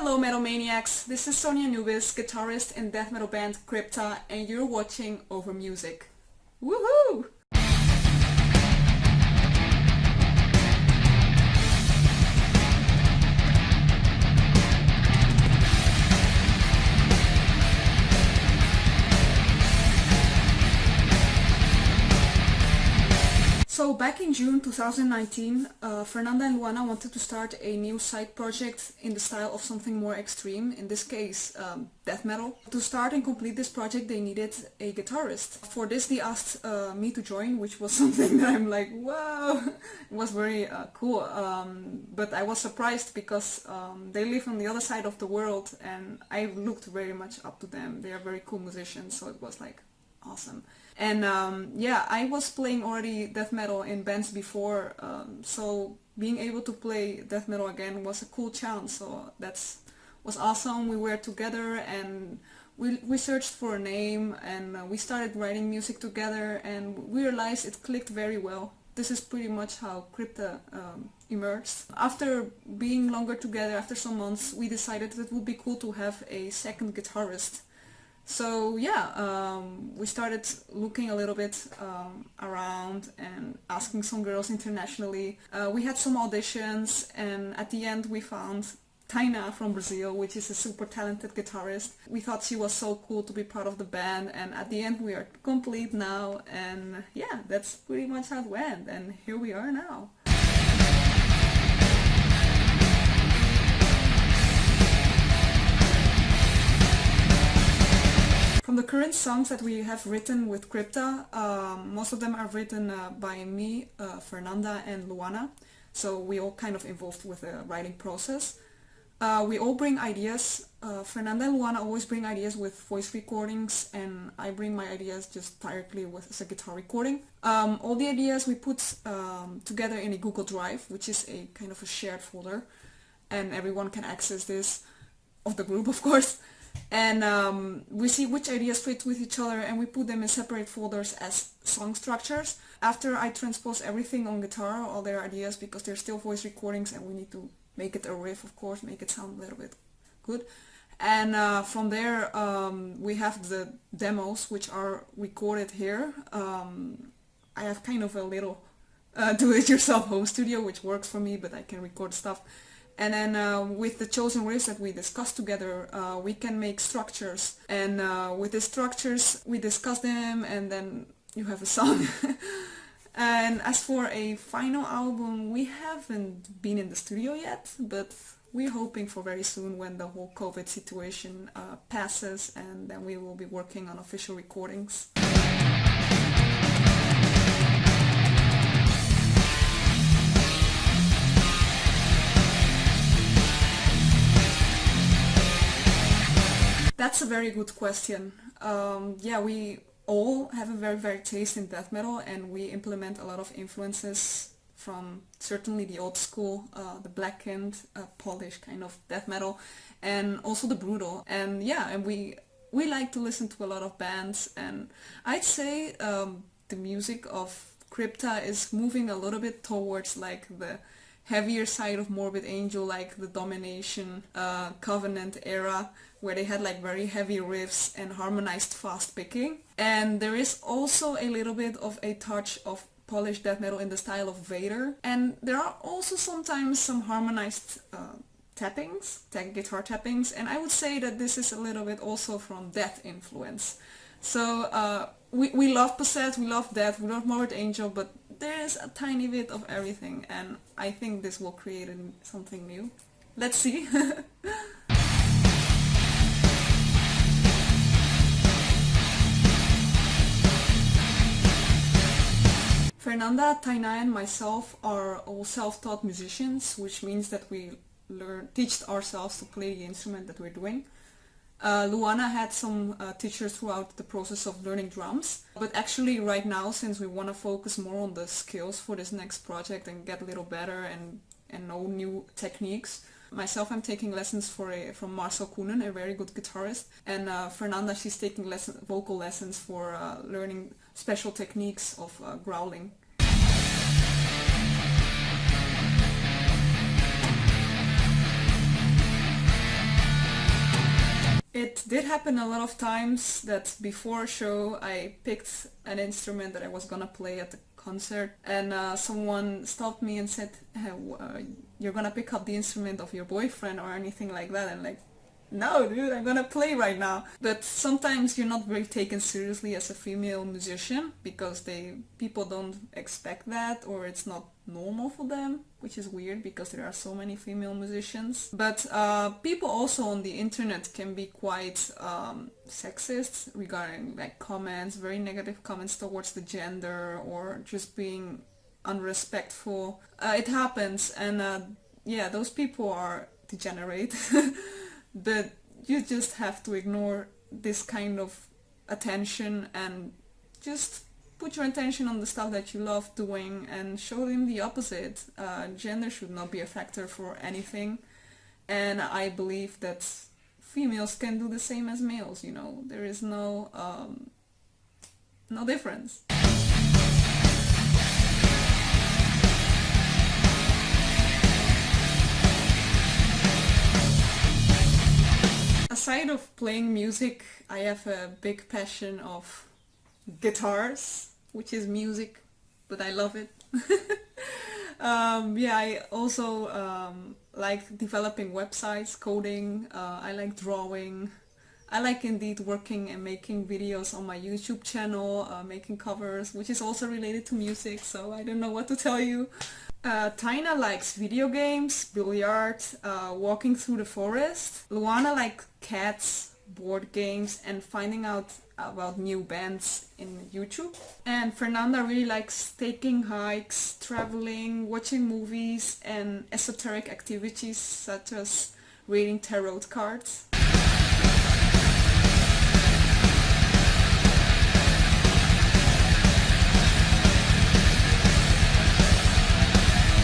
Hello Metal Maniacs, this is Sonia Anubis, guitarist in death metal band Crypta, and you're watching Over Music. Woohoo! So back in June 2019, Fernanda and Luana wanted to start a new side project in the style of something more extreme, in this case death metal. To start and complete this project they needed a guitarist. For this they asked me to join, which was something that I'm like, wow, it was very cool. But I was surprised because they live on the other side of the world and I looked very much up to them. They are very cool musicians, so it was like awesome. And yeah, I was playing already death metal in bands before, so being able to play death metal again was a cool challenge, so was awesome. We were together and we searched for a name and we started writing music together and we realized it clicked very well. This is pretty much how Crypta emerged. After being longer together, after some months, we decided that it would be cool to have a second guitarist. So yeah, we started looking a little bit around and asking some girls internationally. We had some auditions and at the end we found Taina from Brazil, which is a super talented guitarist. We thought she was so cool to be part of the band, and at the end we are complete now, and yeah, that's pretty much how it went, and here we are now. From the current songs that we have written with Crypta, most of them are written by me, Fernanda and Luana, so we all kind of involved with the writing process. We all bring ideas. Fernanda and Luana always bring ideas with voice recordings, and I bring my ideas just directly as a guitar recording. All the ideas we put together in a Google Drive, which is a kind of a shared folder, and everyone can access this, of the group of course. And we see which ideas fit with each other and we put them in separate folders as song structures. After I transpose everything on guitar, all their ideas, because they're still voice recordings and we need to make it a riff, of course, make it sound a little bit good. And from there we have the demos, which are recorded here. I have kind of a little do-it-yourself home studio, which works for me, but I can record stuff. And then with the chosen riffs that we discuss together, we can make structures. And with the structures, we discuss them and then you have a song. And as for a final album, we haven't been in the studio yet, but we're hoping for very soon when the whole COVID situation passes, and then we will be working on official recordings. That's a very good question. Yeah, we all have a very taste in death metal, and we implement a lot of influences from certainly the old school, the blackened, Polish kind of death metal, and also the brutal. And yeah, and we like to listen to a lot of bands, and I'd say the music of Crypta is moving a little bit towards like the heavier side of Morbid Angel, like the Domination, Covenant era, where they had like very heavy riffs and harmonized fast picking. And there is also a little bit of a touch of Polish death metal in the style of Vader. And there are also sometimes some harmonized guitar tappings, and I would say that this is a little bit also from Death influence. So we love Possessed, we love Death, we love Morbid Angel, but there is a tiny bit of everything, and I think this will create something new. Let's see. Fernanda, Taina and myself are all self-taught musicians, which means that we teach ourselves to play the instrument that we're doing. Luana had some teachers throughout the process of learning drums, but actually right now, since we want to focus more on the skills for this next project and get a little better and know new techniques, myself, I'm taking lessons from Marcel Koenen, a very good guitarist, and Fernanda, she's taking vocal lessons for learning special techniques of growling. It did happen a lot of times that before a show I picked an instrument that I was gonna play at the concert, and someone stopped me and said, hey, you're gonna pick up the instrument of your boyfriend or anything like that, and like, no dude, I'm gonna play right now. But sometimes you're not very taken seriously as a female musician because people don't expect that, or it's not normal for them, which is weird because there are so many female musicians. But people also on the internet can be quite sexist regarding like comments, very negative comments towards the gender, or just being unrespectful. It happens, and yeah, those people are degenerate. But you just have to ignore this kind of attention and just put your attention on the stuff that you love doing and show them the opposite. Gender should not be a factor for anything, and I believe that females can do the same as males, you know. There is no difference. Aside of playing music, I have a big passion of guitars, which is music, but I love it. Yeah, I also like developing websites, coding, I like drawing. I like indeed working and making videos on my YouTube channel, making covers, which is also related to music, so I don't know what to tell you. Taina likes video games, billiard, walking through the forest. Luana likes cats, board games, and finding out about new bands in YouTube. And Fernanda really likes taking hikes, traveling, watching movies, and esoteric activities such as reading tarot cards.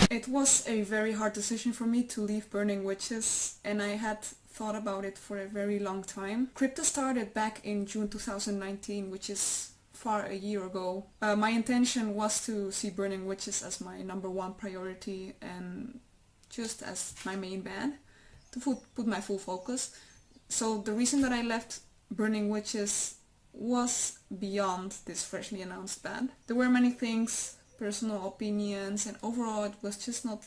It was a very hard decision for me to leave Burning Witches, and I had thought about it for a very long time. Crypta started back in June 2019, which is far a year ago. My intention was to see Burning Witches as my #1 priority and just as my main band, to put my full focus. So the reason that I left Burning Witches was beyond this freshly announced band. There were many things, personal opinions, and overall it was just not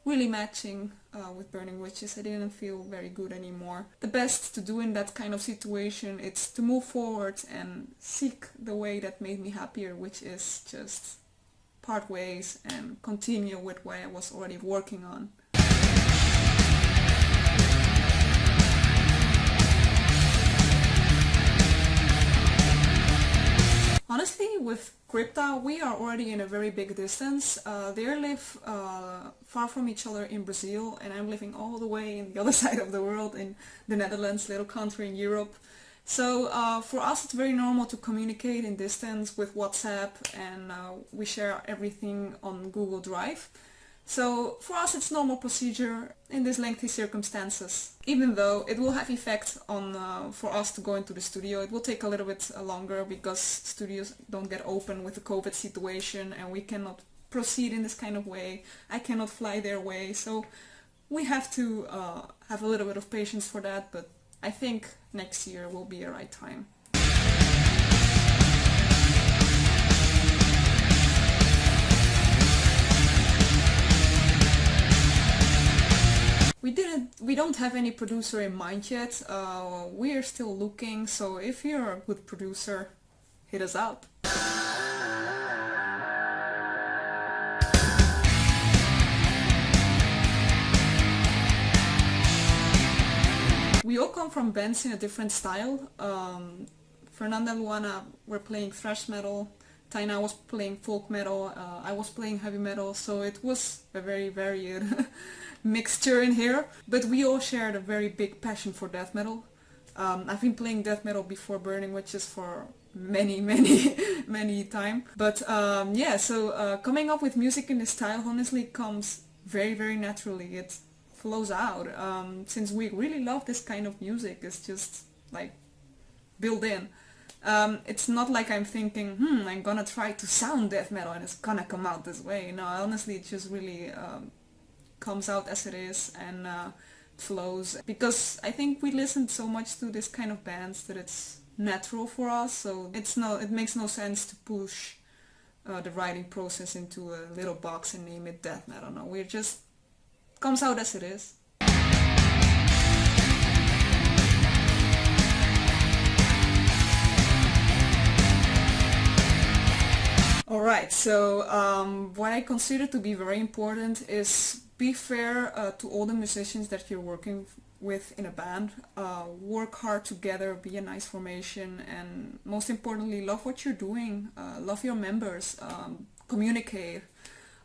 really matching with Burning Witches. I didn't feel very good anymore. The best to do in that kind of situation is to move forward and seek the way that made me happier, which is just part ways and continue with what I was already working on. Honestly, with Crypta, we are already in a very big distance. They live far from each other in Brazil, and I'm living all the way in the other side of the world in the Netherlands, little country in Europe. So for us it's very normal to communicate in distance with WhatsApp, and we share everything on Google Drive. So for us it's normal procedure in these lengthy circumstances. Even though it will have effect on for us to go into the studio, it will take a little bit longer because studios don't get open with the COVID situation, and we cannot proceed in this kind of way. I cannot fly their way, so we have to have a little bit of patience for that, but I think next year will be a right time. We don't have any producer in mind yet. We are still looking, so if you're a good producer, hit us up. We all come from bands in a different style. Fernanda and Luana were playing thrash metal, Taina was playing folk metal, I was playing heavy metal, so it was a very varied mixture in here. But we all shared a very big passion for death metal. I've been playing death metal before Burning Witches for many time. But yeah, so coming up with music in this style honestly comes very naturally. It flows out. Since we really love this kind of music, it's just like built in. It's not like I'm thinking, I'm gonna try to sound death metal and it's gonna come out this way. No, honestly, it just really comes out as it is, and flows, because I think we listen so much to this kind of bands that it's natural for us, so it makes no sense to push the writing process into a little box and name it death metal. No, we're just comes out as it is. Alright, so what I consider to be very important is be fair to all the musicians that you're working with in a band. Work hard together, be a nice formation, and most importantly, love what you're doing, love your members, communicate.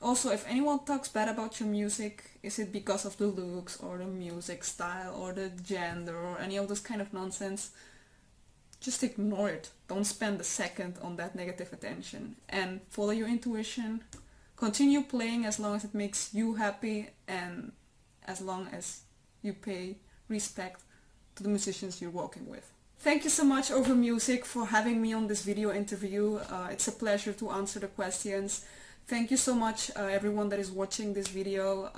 Also, if anyone talks bad about your music, is it because of the looks or the music style or the gender or any of this kind of nonsense? Just ignore it. Don't spend a second on that negative attention and follow your intuition. Continue playing as long as it makes you happy and as long as you pay respect to the musicians you're working with. Thank you so much Over Music for having me on this video interview. It's a pleasure to answer the questions. Thank you so much everyone that is watching this video.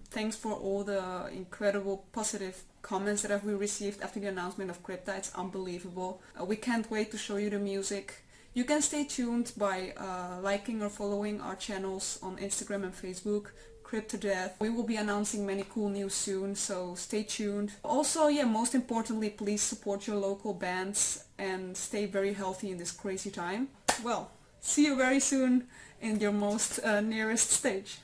Thanks for all the incredible positive comments that we received after the announcement of Crypta. It's unbelievable. We can't wait to show you the music. You can stay tuned by liking or following our channels on Instagram and Facebook, Crypta Death. We will be announcing many cool news soon, so stay tuned. Also, yeah, most importantly, please support your local bands and stay very healthy in this crazy time. Well, see you very soon in your most nearest stage.